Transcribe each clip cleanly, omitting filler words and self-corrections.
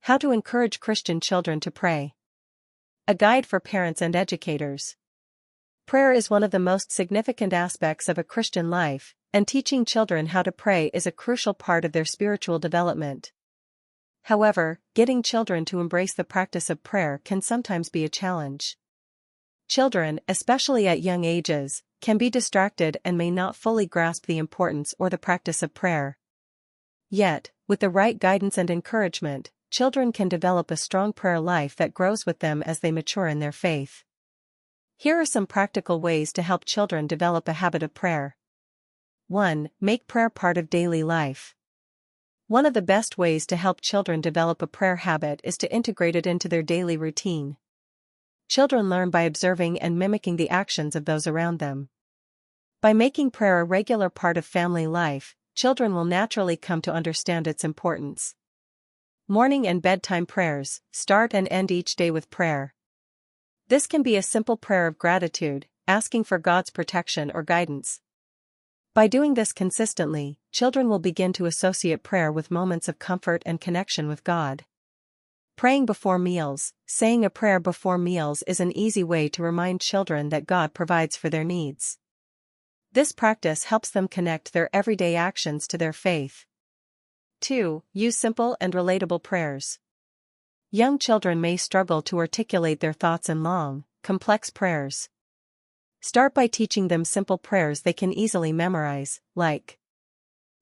How to encourage Christian children to pray. A guide for parents and educators. Prayer is one of the most significant aspects of a Christian life, and teaching children how to pray is a crucial part of their spiritual development. However, getting children to embrace the practice of prayer can sometimes be a challenge. Children, especially at young ages, can be distracted and may not fully grasp the importance or the practice of prayer. Yet, with the right guidance and encouragement, children can develop a strong prayer life that grows with them as they mature in their faith. Here are some practical ways to help children develop a habit of prayer. 1. Make prayer part of daily life. One of the best ways to help children develop a prayer habit is to integrate it into their daily routine. Children learn by observing and mimicking the actions of those around them. By making prayer a regular part of family life, children will naturally come to understand its importance. Morning and bedtime prayers. Start and end each day with prayer. This can be a simple prayer of gratitude, asking for God's protection or guidance. By doing this consistently, children will begin to associate prayer with moments of comfort and connection with God. Praying before meals. Saying a prayer before meals is an easy way to remind children that God provides for their needs. This practice helps them connect their everyday actions to their faith. 2. Use simple and relatable prayers. Young children may struggle to articulate their thoughts in long, complex prayers. Start by teaching them simple prayers they can easily memorize, like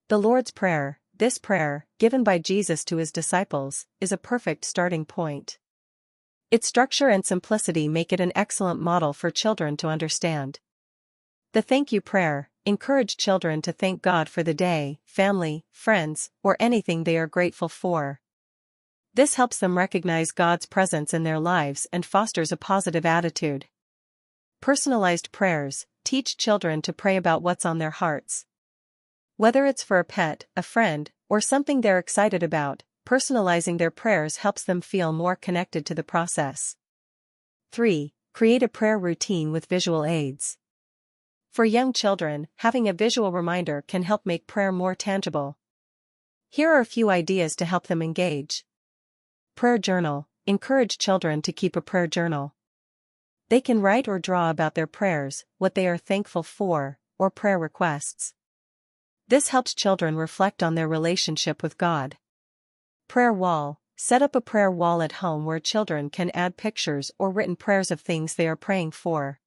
the Lord's Prayer. This prayer, given by Jesus to his disciples, is a perfect starting point. Its structure and simplicity make it an excellent model for children to understand. The Thank You Prayer. Encourage children to thank God for the day, family, friends, or anything they are grateful for. This helps them recognize God's presence in their lives and fosters a positive attitude. Personalized prayers. Teach children to pray about what's on their hearts. Whether it's for a pet, a friend, or something they're excited about, personalizing their prayers helps them feel more connected to the process. 3. Create a prayer routine with visual aids. For young children, having a visual reminder can help make prayer more tangible. Here are a few ideas to help them engage. Prayer journal. Encourage children to keep a prayer journal. They can write or draw about their prayers, what they are thankful for, or prayer requests. This helps children reflect on their relationship with God. Prayer wall. Set up a prayer wall at home where children can add pictures or written prayers of things they are praying for.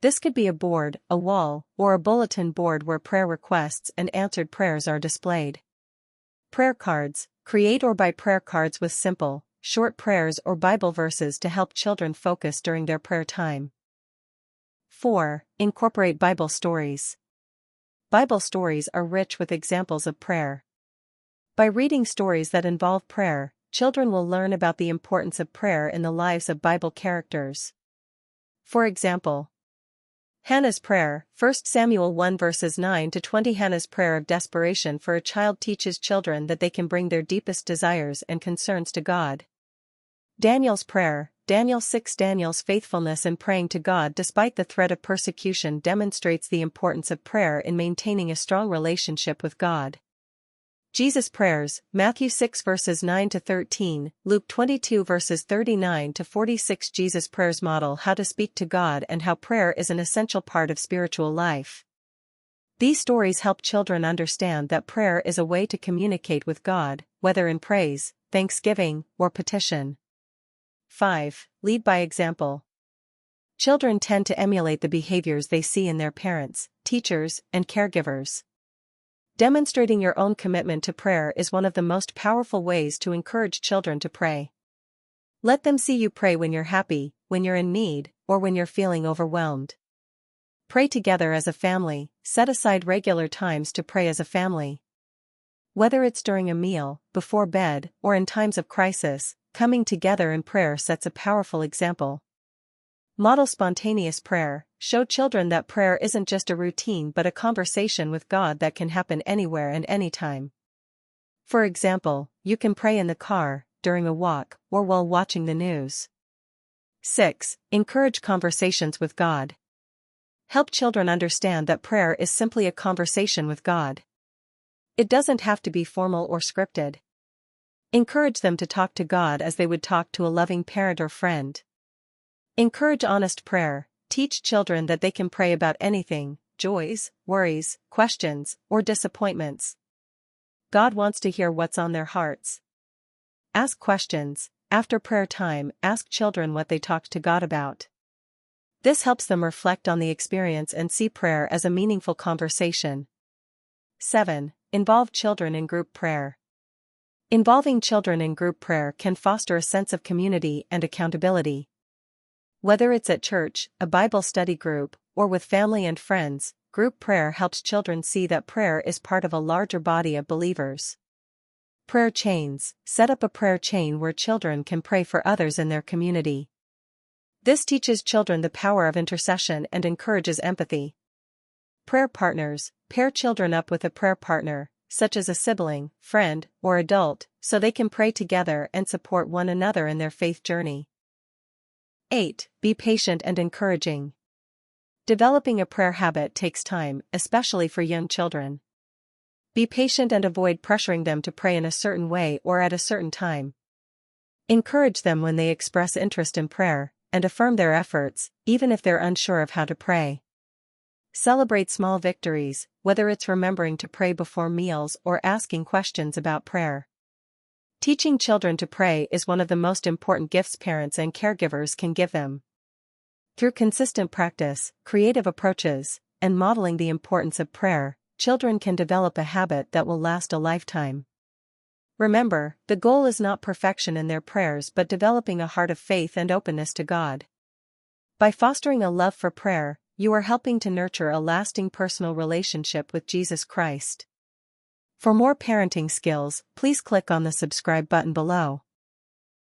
This could be a board, a wall, or a bulletin board where prayer requests and answered prayers are displayed. Prayer cards. Create or buy prayer cards with simple, short prayers or Bible verses to help children focus during their prayer time. 4. Incorporate Bible stories. Bible stories are rich with examples of prayer. By reading stories that involve prayer, children will learn about the importance of prayer in the lives of Bible characters. For example, Hannah's prayer, 1 Samuel 1 verses 9 to 20. Hannah's prayer of desperation for a child teaches children that they can bring their deepest desires and concerns to God. Daniel's prayer, Daniel 6. Daniel's faithfulness in praying to God despite the threat of persecution demonstrates the importance of prayer in maintaining a strong relationship with God. Jesus' prayers, Matthew 6 verses 9 to 13, Luke 22 verses 39 to 46. Jesus' prayers model how to speak to God and how prayer is an essential part of spiritual life. These stories help children understand that prayer is a way to communicate with God, whether in praise, thanksgiving, or petition. 5. Lead by example. Children tend to emulate the behaviors they see in their parents, teachers, and caregivers. Demonstrating your own commitment to prayer is one of the most powerful ways to encourage children to pray. Let them see you pray when you're happy, when you're in need, or when you're feeling overwhelmed. Pray together as a family. Set aside regular times to pray as a family. Whether it's during a meal, before bed, or in times of crisis, coming together in prayer sets a powerful example. Model spontaneous prayer. Show children that prayer isn't just a routine but a conversation with God that can happen anywhere and anytime. For example, you can pray in the car, during a walk, or while watching the news. 6. Encourage conversations with God. Help children understand that prayer is simply a conversation with God. It doesn't have to be formal or scripted. Encourage them to talk to God as they would talk to a loving parent or friend. Encourage honest prayer. Teach children that they can pray about anything: joys, worries, questions, or disappointments. God wants to hear what's on their hearts. Ask questions. After prayer time, ask children what they talked to God about. This helps them reflect on the experience and see prayer as a meaningful conversation. 7. Involve children in group prayer. Involving children in group prayer can foster a sense of community and accountability. Whether it's at church, a Bible study group, or with family and friends, group prayer helps children see that prayer is part of a larger body of believers. Prayer chains. Set up a prayer chain where children can pray for others in their community. This teaches children the power of intercession and encourages empathy. Prayer partners. Pair children up with a prayer partner, such as a sibling, friend, or adult, so they can pray together and support one another in their faith journey. 8. Be patient and encouraging. Developing a prayer habit takes time, especially for young children. Be patient and avoid pressuring them to pray in a certain way or at a certain time. Encourage them when they express interest in prayer, and affirm their efforts, even if they're unsure of how to pray. Celebrate small victories, whether it's remembering to pray before meals or asking questions about prayer. Teaching children to pray is one of the most important gifts parents and caregivers can give them. Through consistent practice, creative approaches, and modeling the importance of prayer, children can develop a habit that will last a lifetime. Remember, the goal is not perfection in their prayers but developing a heart of faith and openness to God. By fostering a love for prayer, you are helping to nurture a lasting personal relationship with Jesus Christ. For more parenting skills, please click on the subscribe button below.